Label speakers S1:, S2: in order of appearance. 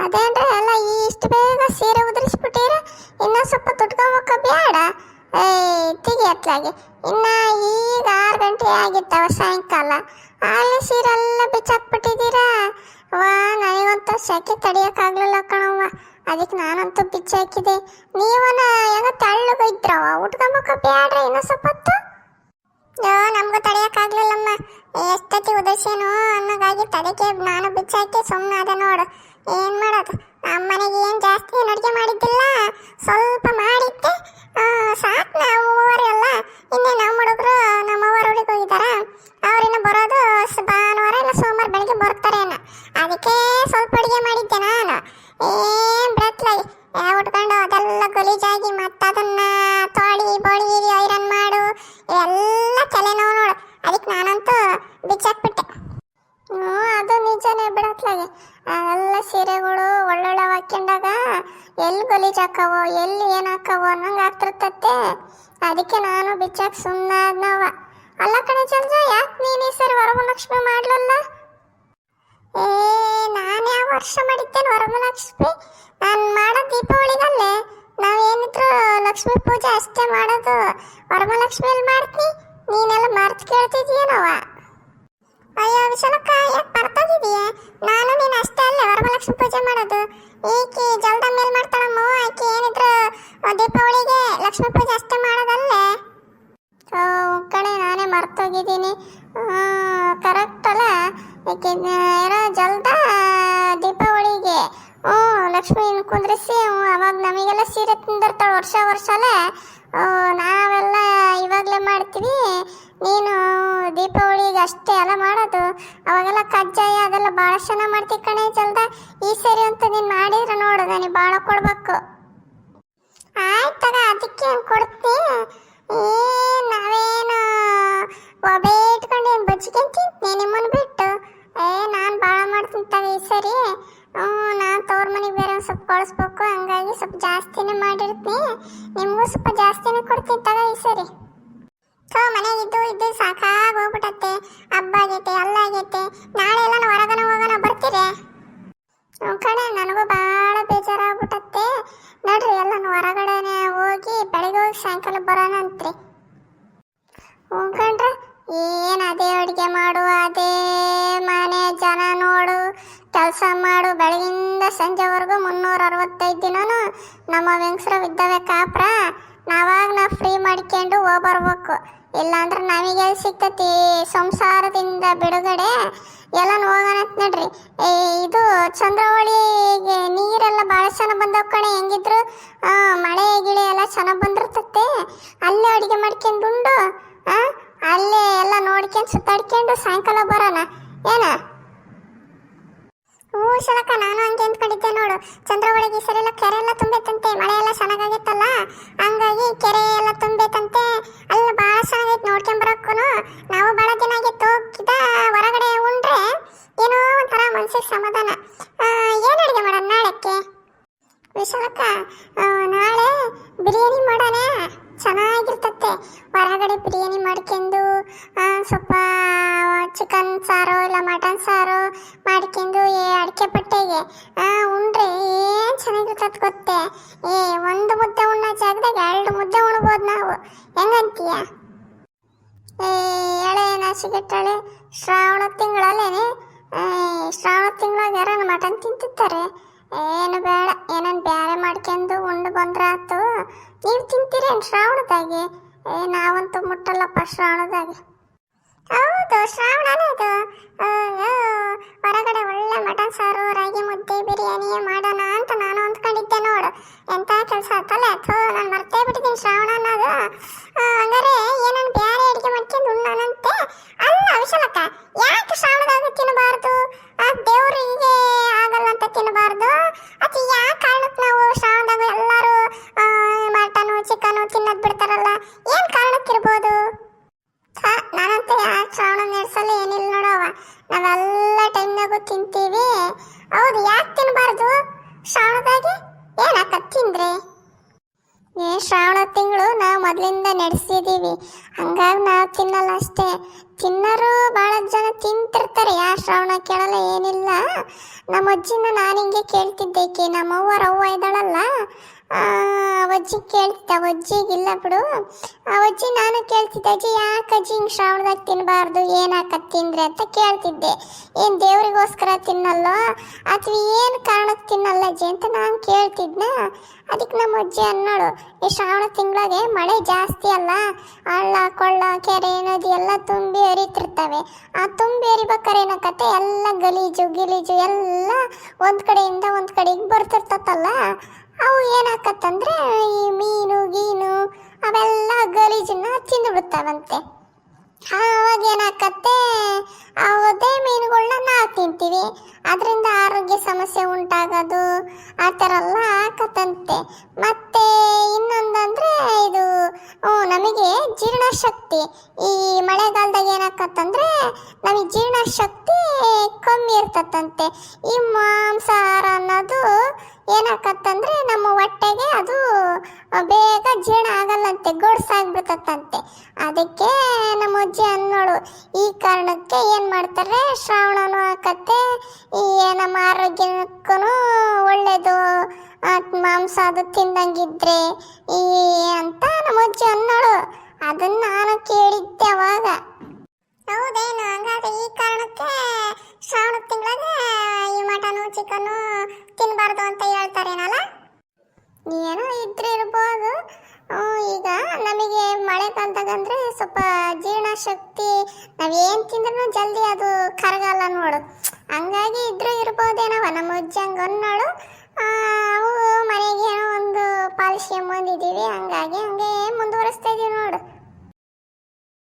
S1: ಅದೇನ್ರಿ ಎಲ್ಲ ಇಷ್ಟು ಬೇಗ ಸೀರೆ ಉದುರಿಸ್ಬಿಟ್ಟಿರ. ಇನ್ನೂ ಸ್ವಲ್ಪ ತುಟ್ಕೊಂಬಕ್ಕ ಬೇಡ. ತೆಗಿಯತ್ಲಾಗೆ ಇನ್ನ ಈಗ 6 ಗಂಟೆ ಆಗಿತ್ತವ ಸಾಯಂಕಾಲ. ಅಲ್ಲಿ ಸೀರೆ ಎಲ್ಲ ಬಿಚ್ಚಾಕ್ಬಿಟ್ಟಿದ್ದೀರಾ. ವಾ, ನನಗಂತೂ ಸೆಕೆ ತಡಿಯೋಕ್ಕಾಗ್ಲಿಲ್ಲ ಕಣವ್ವ. ಅದಕ್ಕೆ ನಾನಂತೂ ಬಿಚ್ಚಾಕಿದೆ. ನೀವನ ಹೆಂಗ ತೆಳ್ಳಗಿದ್ರವ, ಉಟ್ಕೊಂಬಕ್ಕ ಬೇಡ್ರಿ ಇನ್ನೂ ಸ್ವಲ್ಪ ಹೊತ್ತು. ನಮಗೂ ತಡಿಯೋಕ್ಕಾಗ್ಲಿಲ್ಲಮ್ಮ. ಎಷ್ಟೊತ್ತಿ ಉದರ್ಸೇನು ಅನ್ನೋಗಾಗಿ ತಡಕ್ಕೆ ನಾನು ಬಿಚ್ಚಾಕಿ ಸುಮ್ಮನೆ ಅದ ನೋಡು. ಏನು ಮಾಡೋದು, ನಮ್ಮ ಮನೆಗೆ ಏನು ಜಾಸ್ತಿ ಏನು ಅಡುಗೆ ಮಾಡಿದ್ದಿಲ್ಲ, ಸ್ವಲ್ಪ ಮಾಡಿದ್ದೆ ಸಾಕು. ನಾವು ಮೂವರೆಲ್ಲ ಇನ್ನೇ ನಮ್ಮ ಹುಡುಗರು ನಮ್ಮವ್ವ ರೋಡಿಗೆ ಹೋಗಿದ್ದಾರ. ಅವ್ರಿನ್ನ ಬರೋದು ಭಾನುವಾರ ಇಲ್ಲ ಸೋಮವಾರ ಬೆಳಿಗ್ಗೆ ಬರ್ತಾರೇನ. ಅದಕ್ಕೆ ಸ್ವಲ್ಪ ಅಡುಗೆ ಮಾಡಿದ್ದೆ ನಾನು. ಏನು ಬಿಡತ್ಲಾಗಿ ಉಟ್ಕೊಂಡು ಅದೆಲ್ಲ ಗಲೀಜಾಗಿ ಮತ್ತೆ ಅದನ್ನ ತೊಳಿ ಬಳಿ ಐರನ್ ಮಾಡು ಎಲ್ಲ ತಲೆನೋವು ನೋಡು. ಅದಕ್ಕೆ ನಾನಂತೂ ಬಿಚ್ಚಾಕ್ಬಿಟ್ಟೆ. ಅದು ನಿಜನೇ ಬಿಡತ್ಲಾಗೆ. ಎಲ್ಲ ಸೀರೆಗಳು ಒಳ್ಳೊಳ್ಳೆ ಹಾಕ್ಕೊಂಡಾಗ ಎಲ್ಲಿ ಗಲೀಜು ಹಾಕವೋ ಎಲ್ಲಿ ಏನು ಹಾಕವೋ ಅನ್ನಂಗೆ ಆಗ್ತಿರ್ತತ್ತೆ. ಅದಕ್ಕೆ ನಾನು ಬಿಚ್ಚಾಕ ಸುಮ್ಮನಾದ್ನವ. ಅಲ್ಲ ಕಣೆ ಚಂದ್ರ, ಯಾಕೆ ನೀನು ಈ ಸರಿ ವರಮಹಾಲಕ್ಷ್ಮಿ ಮಾಡ್ಲಲ್ಲ? ನಾನು ಯಾವ ವರ್ಷ ಮಾಡಿದ್ದೇನೆ ವರಮಹಾಲಕ್ಷ್ಮಿ? ನಾನು ಮಾಡೋ ದೀಪಾವಳಿಗಲ್ಲೇ. ನಾವೇನಿದ್ರು ಲಕ್ಷ್ಮೀ ಪೂಜೆ ಅಷ್ಟೇ ಮಾಡೋದು. ವರಮಹಾಲಕ್ಷ್ಮಿಯಲ್ಲಿ ಮಾಡ್ತೀನಿ, ನೀನೆಲ್ಲ ಮರ್ತು ಕೇಳ್ತಿದ್ದೀನವ. ಅಯ್ಯೋ ವಿಶಾಲಕ್ಕ, ಯಾಕೆ ಮರ್ತೋಗಿದೀಯ? ನಾನು ನೀನು ಅಷ್ಟೇ ಅಲ್ಲೇ ವರಮಹಾಲಕ್ಷ್ಮಿ ಪೂಜೆ ಮಾಡೋದು. ಈಕೆ ಜಲ್ದ ಮೇಲೆ ಮಾಡ್ತಾಳಮ್ಮ. ಆಕೆ ಏನಿದ್ರು ದೀಪಾವಳಿಗೆ ಲಕ್ಷ್ಮೀ ಪೂಜೆ ಅಷ್ಟೇ ಮಾಡೋದಲ್ಲೇ. ಕಣೆ, ನಾನೇ ಮರ್ತೋಗಿದ್ದೀನಿ. ಕರೆಕ್ಟ್ ಅಲ್ಲ? ಏಕೆ ಏನೋ ಜಲ್ದ ದೀಪಾವಳಿಗೆ ಲಕ್ಷ್ಮೀನ ಕುಂದ್ರಿಸಿ ಅವಾಗ ನಮಗೆಲ್ಲ ಸೀರೆ ತಂದಿರ್ತಾಳೆ ವರ್ಷ ವರ್ಷಲೇ. ನಾವೆಲ್ಲ ಇವಾಗಲೇ ಮಾಡ್ತೀವಿ, ನೀನು ದೀಪಾವಳಿಗೆ ಅಷ್ಟೇ ಅಲ್ಲ ಮಾಡೋದು. ಅವಾಗೆಲ್ಲ ಕಜ್ಜಾಯ ಅದೆಲ್ಲ ಭಾಳ ಚೆನ್ನಾಗಿ ಮಾಡ್ತೀವಿ ಕಣೆ ಜಲ್ದ. ಈ ಸರಿ ಅಂತ ನೀನು ಮಾಡಿದ್ರೆ ನೋಡು, ನನಗೆ ಭಾಳ ಕೊಡ್ಬೇಕು. ಆಯ್ತಾಗ, ಅದಕ್ಕೆ ಕೊಡ್ತೀನಿ. ನಾವೇನು ಒಬ್ಬೇ ಇಟ್ಕೊಂಡು ಏನು ಬಚ್ಕೊಂತೀನಿ ನಿಮ್ಮನ್ನು ಬಿಟ್ಟು. ನಾನು ಭಾಳ ಮಾಡ್ತೀನಿ ತಗ ಈ ಸರಿ. ನಾನು ತವ್ರ ಮನೆಗೆ ಬೇರೆ ಒಂದು ಸ್ವಲ್ಪ ಕಳಿಸ್ಬೇಕು, ಹಂಗಾಗಿ ಸ್ವಲ್ಪ ಜಾಸ್ತಿನೇ ಮಾಡಿರ್ತೀನಿ. ನಿಮಗೂ ಸ್ವಲ್ಪ ಜಾಸ್ತಿನೇ ಕೊಡ್ತೀನಿ ತಗ ಈ ಸರಿ. ಮನೆಗೆ ಇದ್ದು ಸಾಕಾಗಿ ಹೋಗ್ಬಿಟ್ಟತ್ತೆ. ಹಬ್ಬ ಆಗೈತೆ, ಎಲ್ಲ ಆಗೈತೆ. ನಾಳೆ ಎಲ್ಲ ಹೊರಗನ ಹೋಗೋಣ, ಬರ್ತೀರಿ? ಕಣೆ, ನನಗೂ ಭಾಳ ಬೇಜಾರಾಗ್ಬಿಟ್ಟತ್ತೆ. ನೋಡ್ರಿ, ಎಲ್ಲ ಹೊರಗಡೆನೆ ಹೋಗಿ ಬೆಳಗ್ಗೆ ಹೋಗಿ ಸಾಯಂಕಾಲ ಬರೋಣ ಅಂತ್ರಿ. ಕಣ್ರೆ, ಏನು ಅದೇ ಅಡುಗೆ ಮಾಡು, ಅದೇ ಮನೆ ಜನ ನೋಡು, ಕೆಲಸ ಮಾಡು. ಬೆಳಗಿಂದ ಸಂಜೆವರೆಗೂ 365 ದಿನನೂ ನಮ್ಮ ಹೆಂಗಸ್ರ ಇದ್ದಾವೆ ಕಾಪ್ರ. ನಾವು ಫ್ರೀ ಮಾಡ್ಕೊಂಡು ಹೋಗ್ಬರ್ಬೇಕು. ಇಲ್ಲಾಂದ್ರೆ ನಮಗೆ ಸಿಗ್ತತಿ ಸಂಸಾರದಿಂದ ಬಿಡುಗಡೆ. ಎಲ್ಲ ಹೋಗೋಣ ನೋಡ್ರಿ. ಇದು ಚಂದ್ರವಳಿಗೆ ನೀರೆಲ್ಲ ಭಾಳ ಚೆನ್ನಾಗಿ ಬಂದವ ಕಣೆ. ಹೆಂಗಿದ್ರು ಮಳೆ ಗಿಳೆ ಎಲ್ಲ ಚೆನ್ನಾಗಿ ಬಂದಿರ್ತತೆ. ಅಲ್ಲೇ ಅಡುಗೆ ಮಾಡ್ಕೊಂಡು ಉಂಡು ಅಲ್ಲೇ ಎಲ್ಲ ನೋಡ್ಕೊಂಡು ಸುತ್ತಾಡ್ಕೊಂಡು ಸಾಯಂಕಾಲ ಬರೋಣ ಏನ? ಶಲಕ, ನಾನು ಹಂಗೆ ಅಂದ್ಕೊಂಡಿದ್ದೆ ನೋಡು. ಚಂದ್ರವಳಿಗೆ ಈ ಸರಿ ಎಲ್ಲ ಕೆರೆ ಎಲ್ಲ ತುಂಬೈತಂತೆ. ಮಳೆ ಎಲ್ಲ ಚೆನ್ನಾಗಾಗಿತ್ತಲ್ಲ, ಹಂಗಾಗಿ ಕೆರೆ ಎಲ್ಲ ತುಂಬೈತಂತೆ. ಅಲ್ಲ ಭಾಳ ಚೆನ್ನಾಗೈತೆ, ನೋಡ್ಕೊಂಬರಕ್ಕೂ. ನಾವು ಭಾಳ ದಿನ ಆಗಿತ್ತು ಹೋಗಿದ್ದ. ಹೊರಗಡೆ ಉಂಡ್ರೆ ಏನೋ ಒಂಥರ ಮನ್ಸಿಗೆ ಸಮಾಧಾನ. ಏನು ಅಡುಗೆ ಮಾಡೋಣ ನಾಳೆಕ್ಕೆ? ವಿಶಾಲಕ್ಕ, ನಾಳೆ ಬಿರಿಯಾನಿ ಮಾಡೋಣ, ಚೆನ್ನಾಗಿರ್ತತೆ. ಹೊರಗಡೆ ಬಿರಿಯಾನಿ ಮಾಡ್ಕೊಂಡು ಸ್ವಲ್ಪ ಚಿಕನ್ ಸಾರು ಇಲ್ಲ ಮಟನ್ ಸಾರು ಮಾಡ್ಕೊಂಡು ಅಡಿಕೆ ಪಟ್ಟೆಗೆ ಉಂಡ್ರೆ ಏನು ಚೆನ್ನಾಗಿರ್ತದೆ ಗೊತ್ತೇ. ಒಂದು ಮುದ್ದೆ ಉಣ್ಣೋ ಜಾಗದಾಗ 2 ಮುದ್ದೆ ಉಣ್ಬೋದು ನಾವು. ಹೆಂಗಂತೀಯ? ಎಳೆನ ಸಿಗಟ್ಟಳೆ. ಶ್ರಾವಣ ತಿಂಗಳಲ್ಲೇನೆ, ಶ್ರಾವಣ ತಿಂಗಳಾಗ ಯಾರನ್ನ ಮಟನ್ ತಿಂತಿರ್ತಾರೆ. ಏನು ಬೇಡ, ಏನನ್ನು ಬೇರೆ ಮಾಡ್ಕೊಂಡು ಉಂಡು ಬಂದ್ರೆ ಆಯ್ತು. ನೀವು ತಿಂತೀರೇನು ಶ್ರಾವಣದಾಗೆ? ನಾವಂತೂ ಮುಟ್ಟಲ್ಲಪ್ಪ ಶ್ರಾವಣದಾಗೆ. ಹೌದು, ಶ್ರಾವಣನೇ ಇದು. ಹೊರಗಡೆ ಒಳ್ಳೆ ಮಟನ್ ಸಾರು, ರಾಗಿ ಮುದ್ದೆ, ಬಿರಿಯಾನಿ ಮಾಡೋಣ ಅಂತ ನಾನು ಅಂದ್ಕೊಂಡಿದ್ದೆ ನೋಡು. ಎಂಥ ಕೆಲಸ ಆಯ್ತಲ್ಲ. ನಾನು ಮರ್ತೇ ಬಿಟ್ಟಿದ್ದೀನಿ ಶ್ರಾವಣ ಅನ್ನೋದು. ಹಂಗಾರೆ ಏನನ್ನು ಬೇರೆ ಅಡುಗೆ ಮಾಡ್ಕೊಂಡು ಉಣ್ಣೋಣಂತೆ. ಅಲ್ಲ ವಿಶಾಲಕ್ಕ, ಯಾಕೆ ಶ್ರಾವಣದಾಗ ತಿನ್ನಬಾರ್ದು? ದೇವರಿಗೆ ಆಗಲ್ಲ ಅಂತ ತಿನ್ನಬಾರ್ದು? ಅದು ಯಾಕೆ ಕಾರಣಕ್ಕೆ ನಾವು ಶ್ರಾವಣದಾಗ ಎಲ್ಲರೂ ಮಟನು ಚಿಕನು ತಿನ್ನೋದು ಬಿಡ್ತಾರಲ್ಲ? ಏನು ಕಾರಣಕ್ಕಿರ್ಬೋದು? ನಾನಂತ ಯಾಕೆ ಶ್ರಾವಣ ನಡೆಸಲ್ಲ ಏನಿಲ್ಲ ನೋಡವ. ನಾವೆಲ್ಲ ಟೈಮ್ನಾಗೂ ತಿಂತೀವಿ. ಹೌದು, ಯಾಕೆ ತಿನ್ನಬಾರ್ದು ಶ್ರಾವಣದಾಗೆ? ಏನಾಕ ತಿಂದ್ರೆ? ಶ್ರಾವಣ ತಿಂಗಳು ನಾವು ಮೊದಲಿಂದ ನಡೆಸಿದೀವಿ, ಹಂಗಾಗಿ ನಾವು ತಿನ್ನಲ್ಲ ಅಷ್ಟೇ. ತಿನ್ನರು ಭಾಳ ಜನ ತಿಂತಿರ್ತಾರೆ, ಯಾರು ಶ್ರಾವಣ ಕೇಳಲ್ಲ ಏನಿಲ್ಲ. ನಮ್ಮ ಅಜ್ಜಿನ ನಾನು ಹಿಂಗೆ ಕೇಳ್ತಿದ್ದೆ, ನಮ್ಮವ್ವರ ಅವ್ವ ಇದ್ದಾಳಲ್ಲ, ಅವಜ್ಜಿ ಕೇಳ್ತಿದ್ದೆ. ಅವಜ್ಜಿಗಿಲ್ಲ ಬಿಡು, ಅವಜ್ಜಿ ನಾನು ಕೇಳ್ತಿದ್ದೆ, ಅಜ್ಜಿ ಯಾಕೆ ಅಜ್ಜಿ ಹಿಂಗೆ ಶ್ರಾವಣದಾಗ ತಿನ್ನಬಾರ್ದು, ಏನಾಕ ತಿಂದ್ರೆ ಅಂತ ಕೇಳ್ತಿದ್ದೆ. ಏನು ದೇವ್ರಿಗೋಸ್ಕರ ತಿನ್ನಲ್ಲೋ ಅಥವಾ ಏನು ಕಾರಣಕ್ಕೆ ತಿನ್ನಲ್ಲ ಅಜ್ಜಿ ಅಂತ ನಾನು ಕೇಳ್ತಿದ್ನ. ಅದಕ್ಕೆ ನಮ್ಮ ಅಜ್ಜಿ ಅನ್ನೋಳು, ಈ ಶ್ರಾವಣ ತಿಂಗಳಿಗೆ ಮಳೆ ಜಾಸ್ತಿ ಅಲ್ಲ, ಹಳ್ಳ ಕೊಳ್ಳ ಕೆರೆ ನದಿ ಎಲ್ಲ ತುಂಬಿ ಹರಿತಿರ್ತವೆ. ಆ ತುಂಬಿ ಹರಿಬೇಕಾರೆ ಏನಕತ್ತೆ, ಎಲ್ಲ ಗಲೀಜು ಗಿಲೀಜು ಎಲ್ಲ ಒಂದು ಕಡೆಯಿಂದ ಒಂದು ಕಡೆಗೆ ಬರ್ತಿರ್ತತಲ್ಲ, ಅವು ಏನಾಕತ್ತಂದ್ರೆ ಈ ಮೀನು ಗೀನು ಅವೆಲ್ಲ ಗಲೀಜನ್ನ ತಿಂದುಬಿಡ್ತಾವಂತೆ. ಆವಾಗ ಏನಾಕತ್ತೆ, ಅದೇ ಮೀನುಗಳನ್ನ ನಾವು ತಿಂತೀವಿ, ಅದರಿಂದ ಆರೋಗ್ಯ ಸಮಸ್ಯೆ ಉಂಟಾಗೋದು ಆ ಥರ ಎಲ್ಲ ಆಕತ್ತಂತೆ. ಮತ್ತೆ ಇನ್ನೊಂದಂದ್ರೆ ಇದು ನಮಗೆ ಜೀರ್ಣಶಕ್ತಿ, ಈ ಮಳೆಗಾಲದಾಗ ಏನಾಕತ್ತಂದ್ರೆ ನಮಗೆ ಜೀರ್ಣಶಕ್ತಿ ಕಮ್ಮಿ ಇರ್ತದಂತೆ. ಈ ಮಾಂಸಾಹಾರ ಅನ್ನೋದು ಏನಾಕತ್ತಂದ್ರೆ ನಮ್ಮ ಹೊಟ್ಟೆಗೆ ಅದು ಬೇಗ ಜೀರ್ಣ ಆಗಲ್ಲಂತೆ, ಗೊಡ್ಸಾಗ್ಬಿಡ್ತಂತೆ. ಅದಕ್ಕೆ ನಮ್ಮ ಅಜ್ಜಿ ಅನ್ನೋಳು, ಈ ಕಾರಣಕ್ಕೆ ಏನು ಮಾಡ್ತಾರೆ, ಶ್ರಾವಣನೂ ಆಕತ್ತೆ, ಈ ನಮ್ಮ ಆರೋಗ್ಯಕ್ಕೂ ಒಳ್ಳೇದು, ಮಾಂಸ ಅದು ತಿಂದಂಗಿದ್ರೆ ಈ ಅಂತ ನಮ್ಮ ಅಜ್ಜಿ ಅನ್ನೋಳು. ಅದನ್ನ ನಾನು ಕೇಳಿದ್ದೆ ಅವಾಗ. ಹೌದೇನು? ಹಂಗಾದ್ರೆ ಈ ಕಾರಣಕ್ಕೆ ಶ್ರಾವಣ ತಿಂಗಳಾಗ ಈ ಮಟನು ಚಿಕನ್ನು ತಿನ್ನಬಾರ್ದು ಅಂತ ಹೇಳ್ತಾರೇನಲ್ಲ? ಏನೋ ಇದ್ರೆ ಇರ್ಬೋದು. ಈಗ ನಮಗೆ ಮಳೆಗಾಲದಾಗ ಅಂದರೆ ಸ್ವಲ್ಪ ಜೀರ್ಣಶಕ್ತಿ, ನಾವೇನು ತಿಂದ್ರೂ ಜಲ್ದಿ ಅದು ಕರಗಲ್ಲ ನೋಡು, ಹಂಗಾಗಿ ಇದ್ರೂ ಇರ್ಬೋದೇನವ. ನಮ್ಮ ಅಜ್ಜಿ ಹಂಗೆ ಅನ್ನೋಳು. ಅವು ಮನೆಗೆ ಏನೋ ಒಂದು ಪಾಲಿಸಿ ಬಂದಿದ್ದೀವಿ, ಹಂಗಾಗಿ ಹಂಗೆ ಮುಂದುವರಿಸ್ತಾ ಇದೀವಿ ನೋಡು.